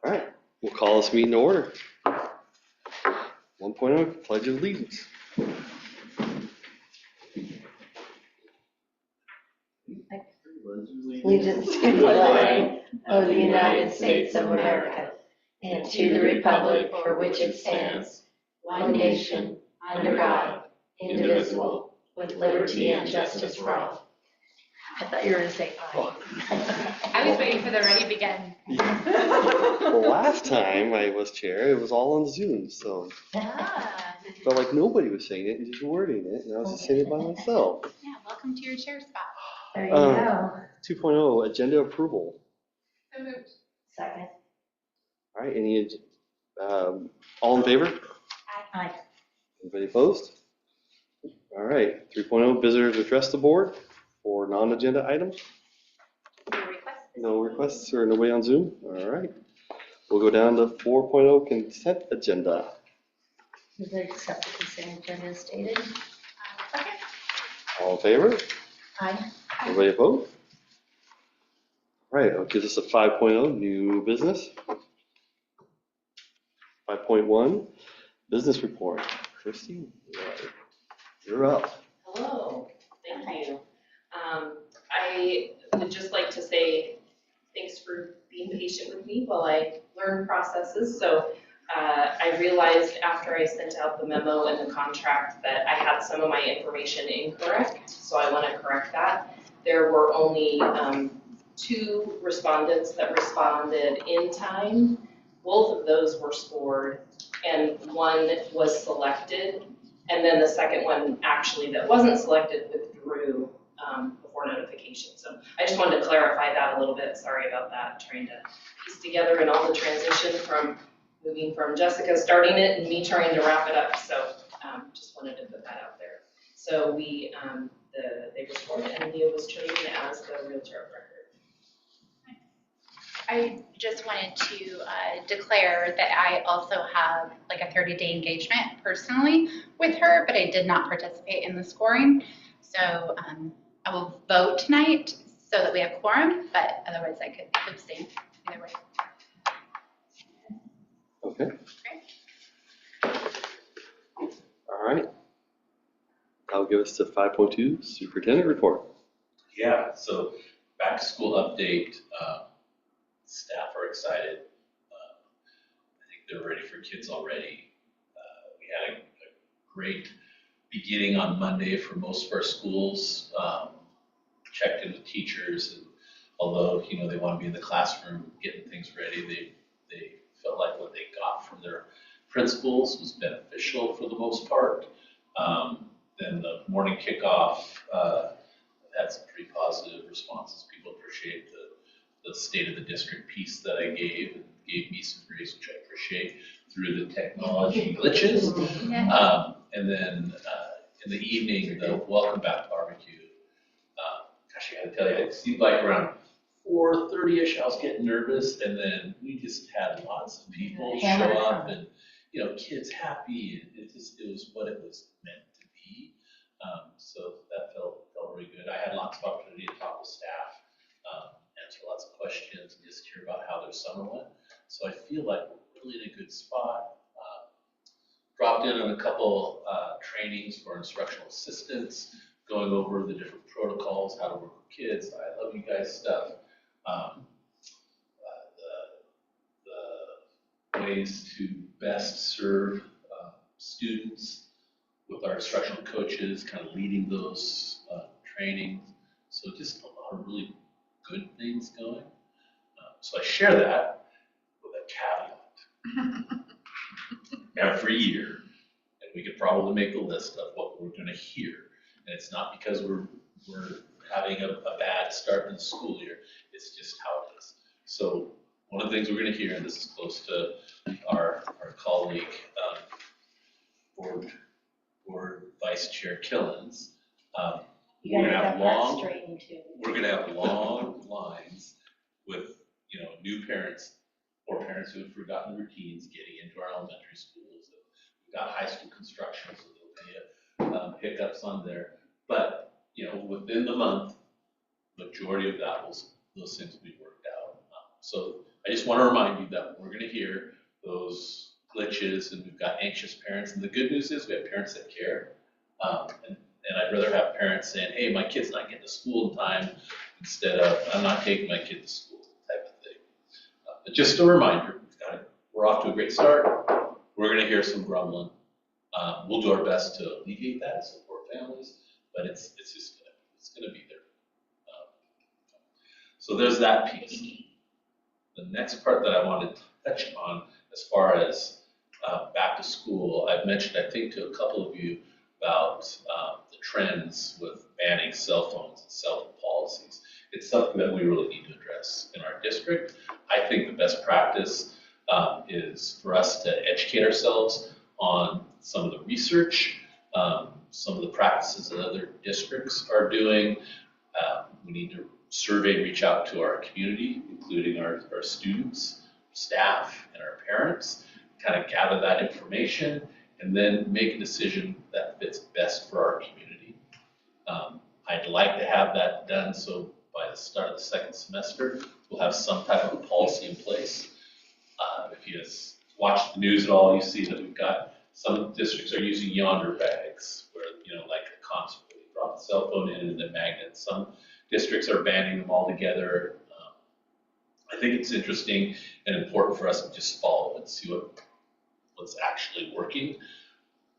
All right, we'll call this meeting to order. 1.0, Pledge of Allegiance. Allegiance to the flag of the United States of America and to the republic for which it stands, one nation, under God, indivisible, with liberty and justice for all. I thought you were going to say aye. I was waiting for the ready begin. Well, last time I was chair, it was all on Zoom, so it felt like nobody was saying it and just wording it, and I was just saying it by myself. Yeah, welcome to your chair spot. There you go. 2.0, agenda approval. So moved. Second. All right, any, all in favor? Aye. Anybody opposed? All right, 3.0, visitors address the board for non-agenda items. No requests? No requests or nobody on Zoom? All right. We'll go down to 4.0, consent agenda. Does it accept the consent agenda as stated? Second. All in favor? Aye. Anybody opposed? All right, I'll give us a 5.0, new business. 5.1, business report. Christy, you're up. Hello, thank you. I would just like to say thanks for being patient with me while I learn processes. So I realized after I sent out the memo and the contract that I had some of my information incorrect, so I want to correct that. There were only 2 respondents that responded in time. Both of those were scored, and one was selected. And then the second one, actually, that wasn't selected withdrew before notification. So I just wanted to clarify that a little bit. Sorry about that, trying to piece together and all the transition from moving from Jessica starting it and me trying to wrap it up. So just wanted to put that out there. So they were scored and Leah was chosen as the realtor of record. I just wanted to declare that I also have like a 30-day engagement personally with her, but I did not participate in the scoring. So I will vote tonight so that we have quorum, but otherwise I could abstain either way. Okay. Great. All right. That'll give us to 5.2, superintendent report. Yeah, so back to school update. Staff are excited. I think they're ready for kids already. We had a great beginning on Monday for most of our schools. Checked in with teachers, and although they want to be in the classroom getting things ready, they felt like what they got from their principals was beneficial for the most part. Then the morning kickoff had some pretty positive responses. People appreciate the state of the district piece that I gave, and gave me some grace, which I appreciate, through the technology glitches. And then in the evening, the welcome back barbecue. Gosh, I gotta tell you, it seemed like around 4:30ish, I was getting nervous, and then we just had lots of people show up, and kids happy, and it was what it was meant to be. So that felt really good. I had lots of opportunity to talk with staff, answer lots of questions, and just hear about how their summer went. So I feel like we're really in a good spot. Dropped in on a couple trainings for instructional assistants, going over the different protocols, how to work with kids. I love you guys stuff. The ways to best serve students with our instructional coaches, kind of leading those trainings. So just a lot of really good things going. So I share that with a caveat. Every year, and we could probably make a list of what we're going to hear. And it's not because we're having a bad start in the school year. It's just how it is. So one of the things we're going to hear, and this is close to our colleague, board vice chair Helens, we're going to have long lines with new parents or parents who have forgotten routines getting into our elementary schools. And we've got high school construction, so there'll be hiccups on there. But within the month, majority of those things will be worked out. So I just want to remind you that we're going to hear those glitches, and we've got anxious parents. And the good news is we have parents that care. And I'd rather have parents saying, hey, my kid's not getting to school in time, instead of I'm not taking my kid to school type of thing. But just a reminder, we're off to a great start. We're going to hear some grumbling. We'll do our best to alleviate that and support families, but it's just going to be there. So there's that piece. The next part that I wanted to touch on, as far as back to school, I've mentioned, I think, to a couple of you about the trends with banning cell phones and cell phone policies. It's something that we really need to address in our district. I think the best practice is for us to educate ourselves on some of the research, some of the practices that other districts are doing. We need to survey, reach out to our community, including our students, staff, and our parents, kind of gather that information, and then make a decision that fits best for our community. I'd like to have that done so by the start of the second semester, we'll have some type of policy in place. If you watch the news at all, you see that we've got some districts are using yonder bags, where, like a concert, where you drop the cell phone in and then magnets. Some districts are banning them altogether. I think it's interesting and important for us to just follow and see what's actually working.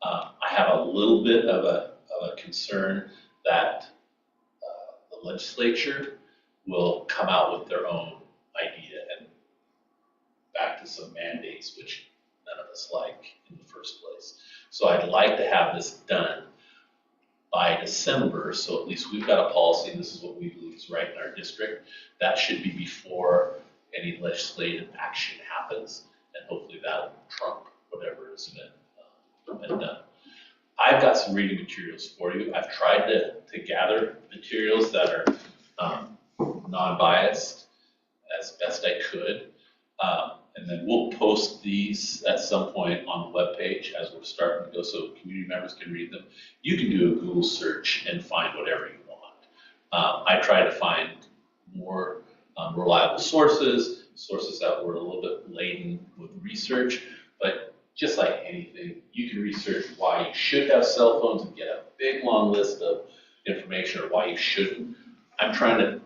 I have a little bit of a concern that the legislature will come out with their own idea and back to some mandates, which none of us like in the first place. So I'd like to have this done by December, so at least we've got a policy, and this is what we believe is right in our district. That should be before any legislative action happens, and hopefully that'll trump whatever has been done. I've got some reading materials for you. I've tried to gather materials that are non-biased as best I could. And then we'll post these at some point on the webpage as we're starting to go, so community members can read them. You can do a Google search and find whatever you want. I try to find more reliable sources that were a little bit laden with research, but just like anything, you can research why you should have cell phones and get a big long list of information, or why you shouldn't. I'm trying to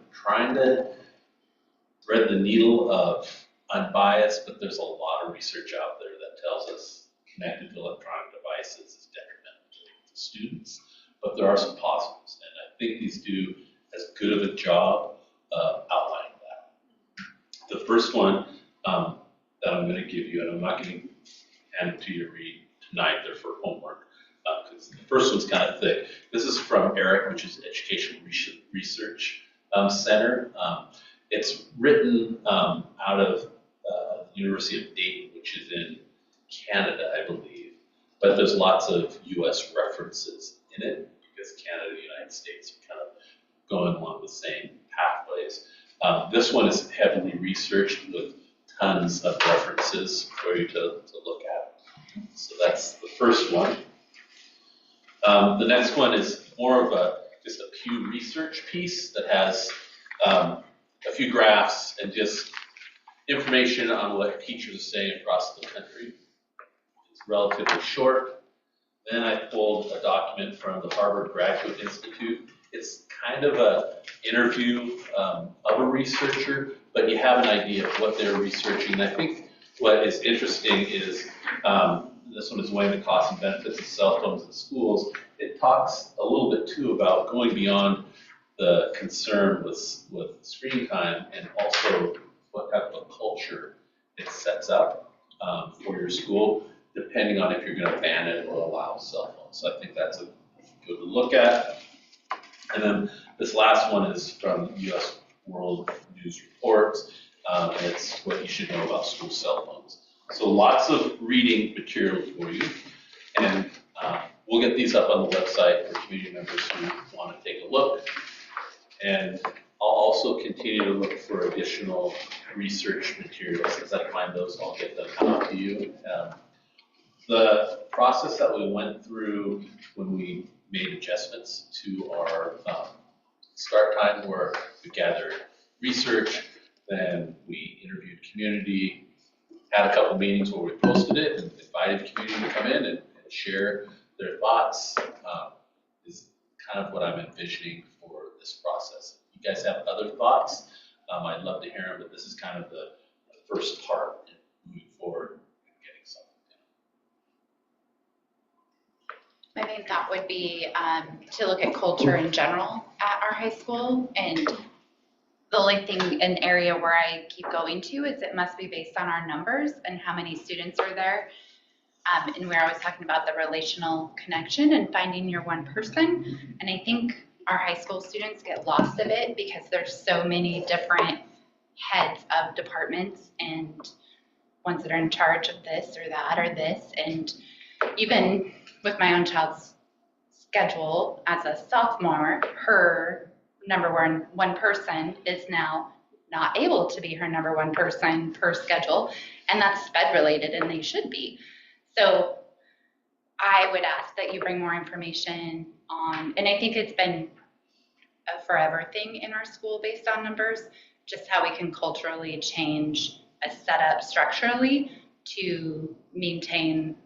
thread the needle of unbiased, but there's a lot of research out there that tells us connected to electronic devices is detrimental to students, but there are some positives, and I think these do as good of a job of outlining that. The first one that I'm going to give you, and I'm not going to hand it to you to read tonight, they're for homework, because the first one's kind of thick. This is from ERIC, which is Educational Research Center. It's written out of University of Dayton, which is in Canada, I believe, but there's lots of U.S. references in it because Canada and the United States are kind of going along the same pathways. This one is heavily researched with tons of references for you to look at. So that's the first one. The next one is more of just a Pew Research piece that has a few graphs and just information on what teachers are saying across the country. It's relatively short. Then I pulled a document from the Harvard Graduate Institute. It's kind of an interview of a researcher, but you have an idea of what they're researching. And I think what is interesting is, this one is weighing the costs and benefits of cell phones in schools. It talks a little bit too about going beyond the concern with screen time, and also what type of culture it sets up for your school, depending on if you're going to ban it or allow cell phones. So I think that's a good to look at. And then this last one is from U.S. World News Reports. It's what you should know about school cell phones. So lots of reading material for you. And we'll get these up on the website for community members who want to take a look. And I'll also continue to look for additional research materials. As I find those, I'll get them out to you. The process that we went through when we made adjustments to our start time, where we gathered research, Then we interviewed community, had a couple meetings where we posted it and invited community to come in and share their thoughts. Is kind of what I'm envisioning for this process. If you guys have other thoughts, I'd love to hear them, but this is kind of the first part in moving forward and getting something done. My main thought would be to look at culture in general at our high school. And the only thing, an area where I keep going to is it must be based on our numbers and how many students are there. And where I was talking about the relational connection and finding your one person. And I think our high school students get lost of it because there's so many different heads of departments and ones that are in charge of this or that or this. And even with my own child's schedule as a sophomore, her number one person is now not able to be her number one person per schedule. And that's sped related, and they should be. So I would ask that you bring more information on, and I think it's been a forever thing in our school based on numbers, just how we can culturally change a setup structurally to maintain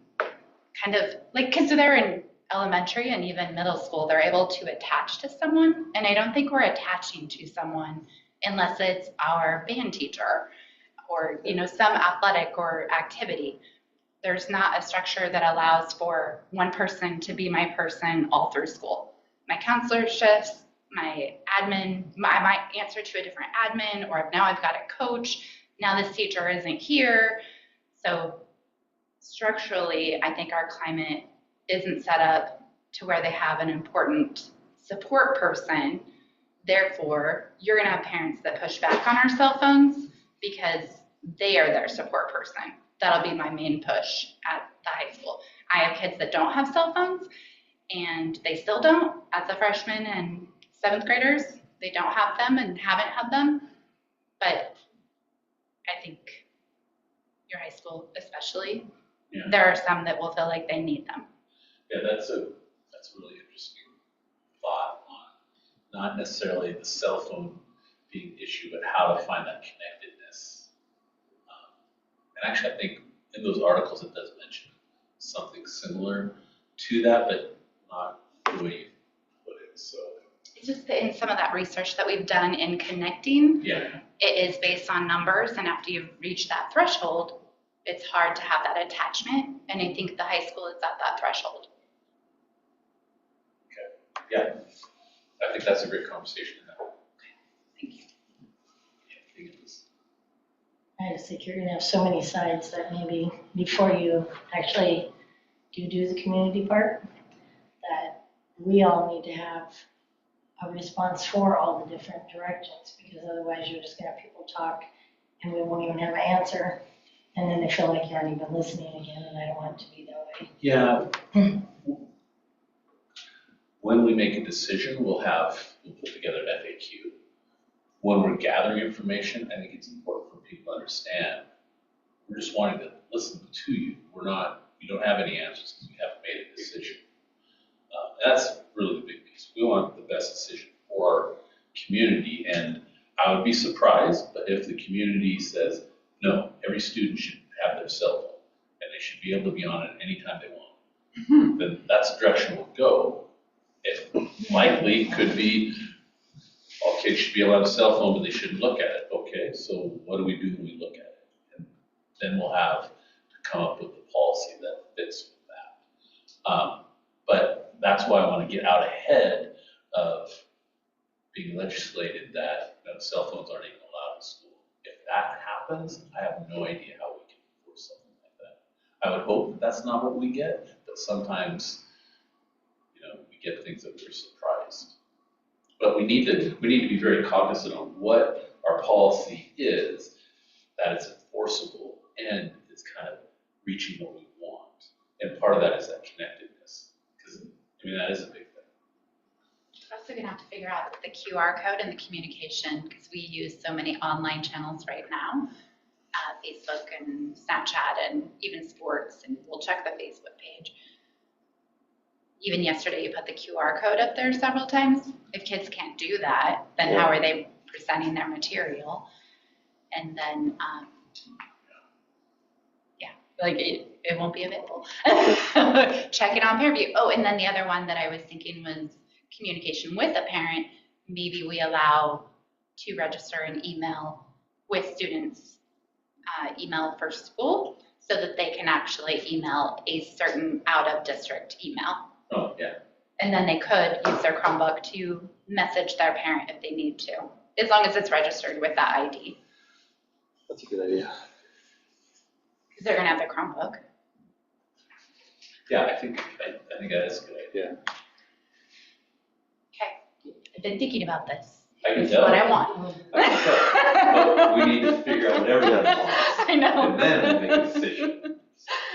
kind of like, because they're in elementary and even middle school, they're able to attach to someone. And I don't think we're attaching to someone unless it's our band teacher or, some athletic or activity. There's not a structure that allows for one person to be my person all through school. My counselor shifts, my admin, I might answer to a different admin, or now I've got a coach. Now this teacher isn't here. So structurally, I think our climate isn't set up to where they have an important support person. Therefore, you're going to have parents that push back on our cell phones because they are their support person. That'll be my main push at the high school. I have kids that don't have cell phones, and they still don't. As a freshman and seventh graders, they don't have them and haven't had them. But I think your high school especially, there are some that will feel like they need them. Yeah, that's a really interesting thought on not necessarily the cell phone being the issue, but how to find that connectedness. And actually, I think in those articles it does mention something similar to that, but not the way you put it. So it's just that in some of that research that we've done in connecting, yeah, it is based on numbers, and after you've reached that threshold, it's hard to have that attachment. And I think the high school is at that threshold. Okay. Yeah, I think that's a great conversation to have. Thank you. I just think you're gonna have so many sides that maybe before you actually do the community part, that we all need to have a response for all the different directions, because otherwise you're just gonna have people talk and we won't even have an answer. And then they feel like you aren't even listening again, and I don't want it to be that way. Yeah. When we make a decision, we'll put together an FAQ. When we're gathering information, I think it's important for people to understand. We're just wanting to listen to you. You don't have any answers because we haven't made a decision. That's really the big piece. We want the best decision for our community. And I would be surprised, but if the community says, no, every student should have their cell phone and they should be able to be on it anytime they want, then that's the direction we'll go. It likely could be, all kids should be allowed a cell phone, but they shouldn't look at it. Okay, so what do we do when we look at it? And then we'll have to come up with a policy that fits with that. But that's why I want to get out ahead of being legislated that cell phones aren't even allowed in school. If that happens, I have no idea how we can enforce something like that. I would hope that that's not what we get, but sometimes, we get things that we're surprised. But we need to be very cognizant on what our policy is, that it's enforceable and it's kind of reaching what we want. And part of that is that connectedness, because that is a big thing. We're also going to have to figure out the QR code and the communication, because we use so many online channels right now, Facebook and Snapchat and even sports, and we'll check the Facebook page. Even yesterday, you put the QR code up there several times. If kids can't do that, then how are they presenting their material? And then, like it won't be available. Check it on Fairview. Oh, and then the other one that I was thinking was communication with a parent. Maybe we allow to register an email with students, email for school, so that they can actually email a certain out-of-district email. Oh, yeah. And then they could use their Chromebook to message their parent if they need to, as long as it's registered with that ID. That's a good idea. Because they're gonna have their Chromebook. Yeah, I think that is a good idea. Okay, I've been thinking about this. I can This is tell. what I want. I can tell. But we need to figure out what everyone wants. I know. And then we make a decision.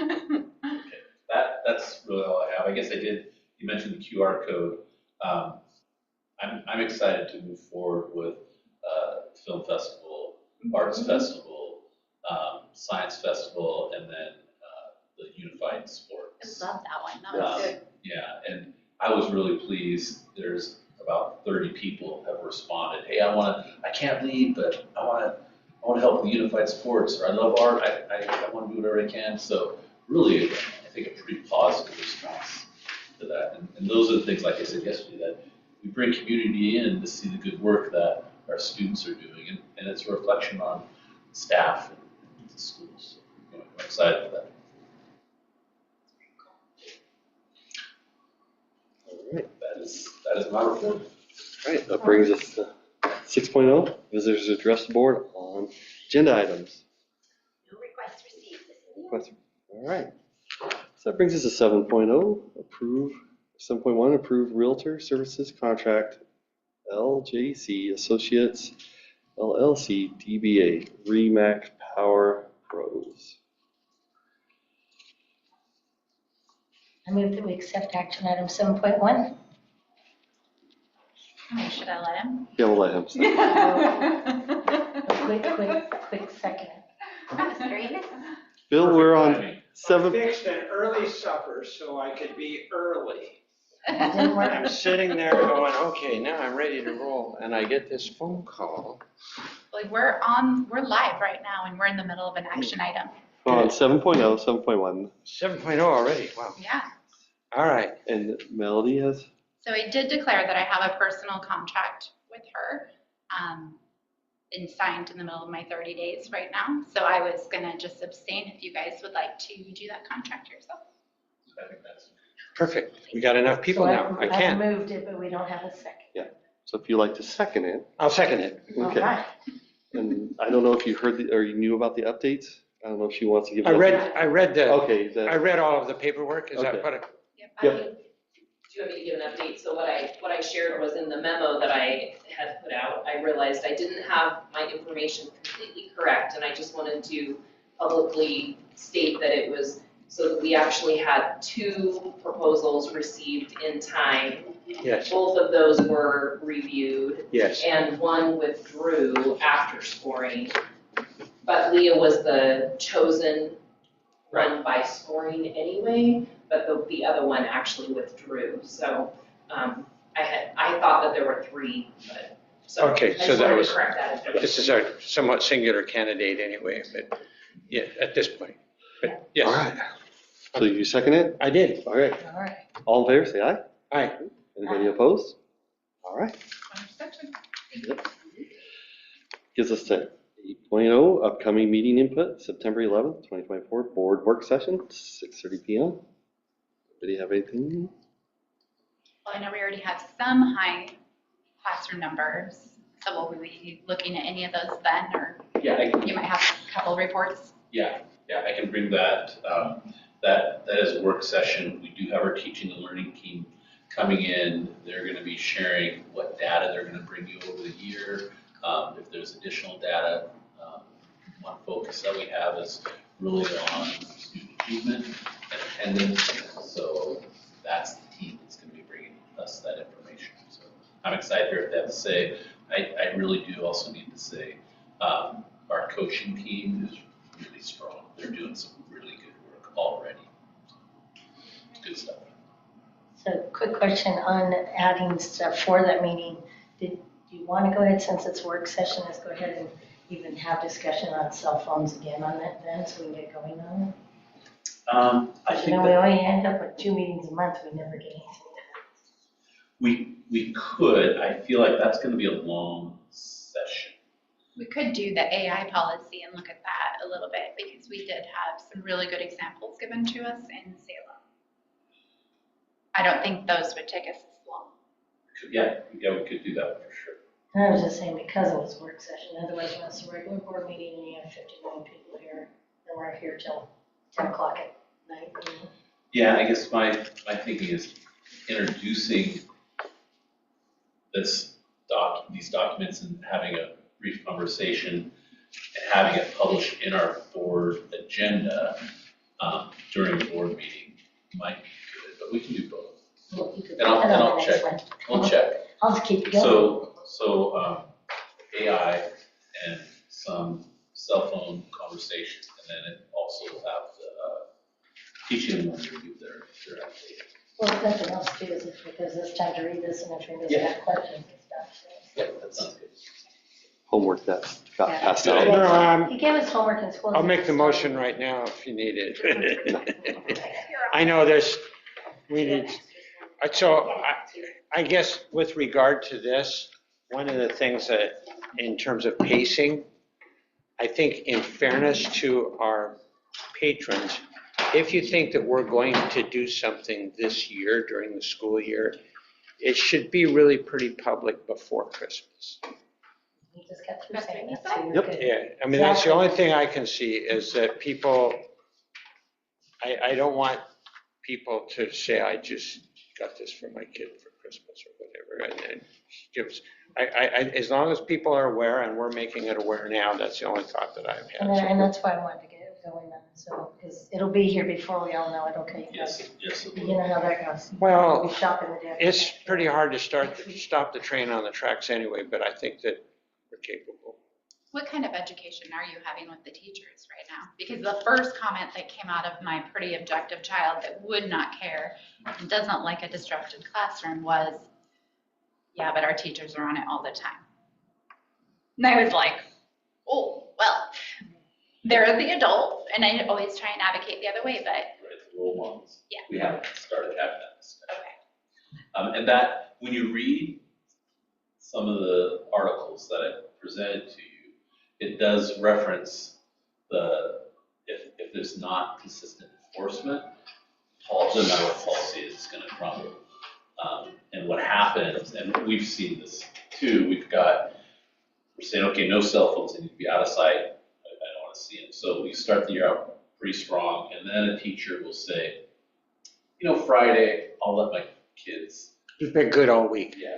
Okay, that's really all I have. I guess you mentioned the QR code. I'm excited to move forward with film festival, arts festival, science festival, and then the unified sports. I love that one. That was good. Yeah, and I was really pleased. There's about 30 people have responded. Hey, I can't leave, but I want to help with unified sports, or I love art. I want to do whatever I can. So really, I think a pretty positive response to that. And those are the things, like I said yesterday, that we bring community in to see the good work that our students are doing, and it's a reflection on staff and the schools. So, I'm excited for that. All right. That is my report. All right, that brings us to 6.0, visitors address the board on agenda items. No requests received. Question. All right. So that brings us to 7.0, 7.1, approve realtor services contract LJC Associates LLC DBA Remax Power Pros. I move that we accept action item 7.1. Should I let him? Yeah, we'll let him say. Quick second. Bill, we're on 7. I fixed an early supper so I could be early. Didn't work. I'm sitting there going, okay, now I'm ready to roll, and I get this phone call. Like we're live right now and we're in the middle of an action item. We're on 7.0, 7.1, 7.0 already, wow. Yeah. All right. and Melody has. So I did declare that I have a personal contract with her, and signed in the middle of my 30 days right now. So I was gonna just abstain if you guys would like to do that contract yourself. I think that's Perfect. We got enough people So now. I I can't. moved it, but we don't have a second. So if you like to second it, I'll second it. All okay. right. And I don't know if you heard or you knew about the updates. I don't know if she wants to give. I you read Okay. I read all of the paperwork. Is Okay. that what it? Yep. Do you want me to give an update? So what I shared was in the memo that I had put out. I realized I didn't have my information completely correct, and I just wanted to publicly state that it was, so that we actually had 2 proposals received in time. Yes. Both of those were reviewed, Yes. and one withdrew after scoring. But Leah was the chosen one by scoring anyway, but the other one actually withdrew. So I thought that there were 3, but so Okay, I so just that wanted was- to correct that information. This is our somewhat singular candidate anyway, but yeah, at this point. But yes. All right. So you second it? I did. All right. All right. All in favor, say aye. Aye. Anybody opposed? All right. Section. Gives us to 8.0, upcoming meeting input, September 11th, 2024, board work session, 6:30 p.m. Anybody have anything? Well, I know we already have some high classroom numbers, so will we be looking at any of those then, or Yeah, you might have a couple of reports? Yeah, I can bring that. That is a work session. We do have our teaching and learning team coming in. They're going to be sharing what data they're going to bring you over the year. If there's additional data, one focus that we have is really on student achievement and attendance. So that's the team that's going to be bringing us that information. So I'm excited to hear what they have to say. I really do also need to say our coaching team is really strong. They're doing some really good work already. It's good stuff. So quick question on adding stuff for that meeting. Did you want to go ahead, since it's work session, let's go ahead and even have discussion on cell phones again on that then, so we can get going on it? I Because think we that only end up with 2 meetings a month, we never get anything we could, I feel like that's gonna be a long session. We could do the AI policy and look at that a little bit because we did have some really good examples given to us in Salem. I don't think those would take us as long. Yeah, we could do that for sure. done. And I was just saying, because it was a work session, otherwise when it's a regular board meeting and you have 59 people here, and we're here till 10 o'clock at night. Yeah, I guess my thinking is introducing these documents and having a brief conversation and having it published in our board agenda during the board meeting might be good, but we can do both. Well, you could And I'll put it on the check. next I'll one. check. I'll just keep going. So AI and some cell phone conversation, and then it also have the teaching them to do their update. Well, if nothing else too, is if it gives us time to read this and if we Yeah. have questions and stuff. So. Yeah, that sounds good. Homework that got Yeah. passed Yeah. out. He gave us homework in school. I'll make the motion right now if you need it. I know we need, so I guess with regard to this, one of the things that, in terms of pacing, I think in fairness to our patrons, if you think that we're going to do something this year during the school year, it should be really pretty public before Christmas. He just got through That's saying what that, he so you're Yep. good. Yeah, I mean, that's the only thing I can see is that people, I don't want people to say, I just got this for my kid for Christmas or whatever, and then gives, as long as people are aware and we're making it aware now, that's the only thought that I've And had. that's why I wanted to get it going on, so, because it'll be here before we all know it, okay? Yes, it You will. know how that goes. Well, We'll be shopping the day. it's pretty hard to stop the train on the tracks anyway, but I think that we're capable. What kind of education are you having with the teachers right now? Because the first comment that came out of my pretty objective child that would not care and doesn't like a disrupted classroom was, yeah, but our teachers are on it all the time. And I was like, oh, well, they're the adults, and I always try and advocate the other way, but Right, the role models. Yeah. We haven't started having that discussion. okay. And that, when you read some of the articles that I presented to you, it does reference if there's not consistent enforcement, doesn't matter what policy is, it's gonna crumble. And what happens, and we've seen this too, we're saying, okay, no cell phones, they need to be out of sight, I don't wanna see them. So we start the year out pretty strong, and then a teacher will say, Friday, I'll let my kids. You've been good all week. Yeah,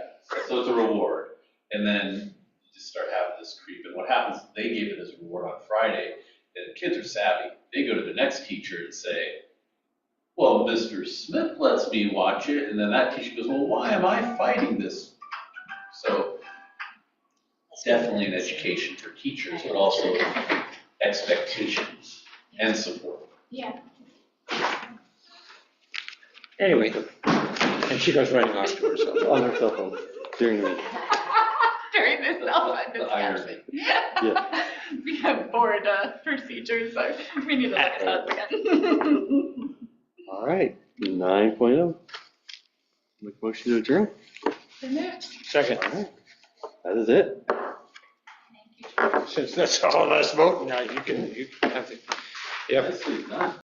so it's a reward. And then you just start having this creep. And what happens, they gave it as a reward on Friday, and the kids are savvy. They go to the next teacher and say, well, Mr. Smith lets me watch it. And then that teacher goes, well, why am I fighting this? So definitely an education for teachers, but also expectations and support. Yeah. Anyway, and she goes running off to herself. On her cell phone during the meeting. During this cell phone The irony. discussion. Yeah. We have board procedures, so we need to look at those again. All right, 9.0. Make a motion to adjourn. Second, All right, that is it. since that's all of us voting now, you can have to, yep. Nicely done.